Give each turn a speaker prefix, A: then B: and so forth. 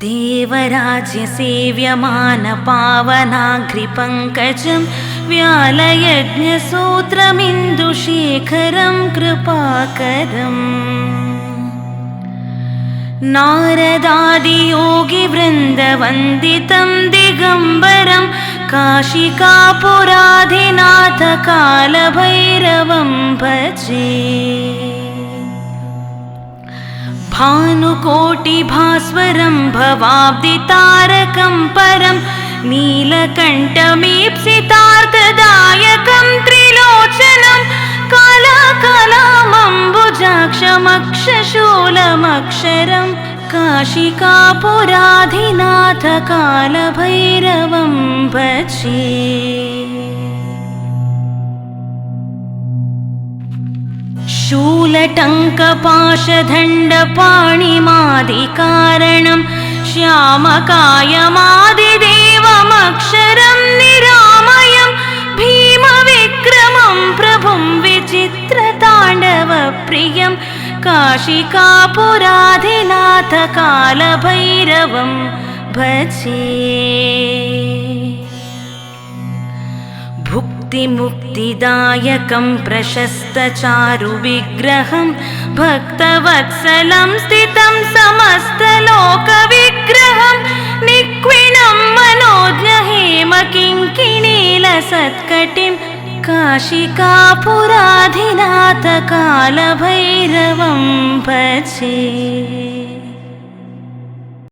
A: देवराज्यसेव्यमानपावनाघ्रिपङ्कजं व्यालयज्ञसूत्रमिन्दुशेखरं कृपाकरम् नारदादियोगिवृन्दवन्दितं दिगम्बरं काशिकापुराधिनाथकालभैरवं भजे। भानुकोटिभास्वरं भवाब्दितारकं परं नीलकण्ठमीप्सितार्थदायकं त्रिलोचनं कालाकलामम्बुजाक्षमक्षशूलमक्षरं काशिकापुराधिनाथकालभैरवं भजे। शूलटङ्कपाशदण्डपाणिमादिकारणं श्यामकायमादिदेवमक्षरं निरामयं भीमविक्रमं प्रभुं विचित्रताण्डवप्रियं काशिकापुराधिनाथकालभैरवं भजे। भुक्तिमुक्तिदायकं प्रशस्तचारुविग्रहं भक्तवत्सलं स्थितं समस्तलोकविग्रहं निक्विणं मनोज्ञहेमकिङ्किणीलसत्कटिं काशिकापुराधिनाथकालभैरवं भजे।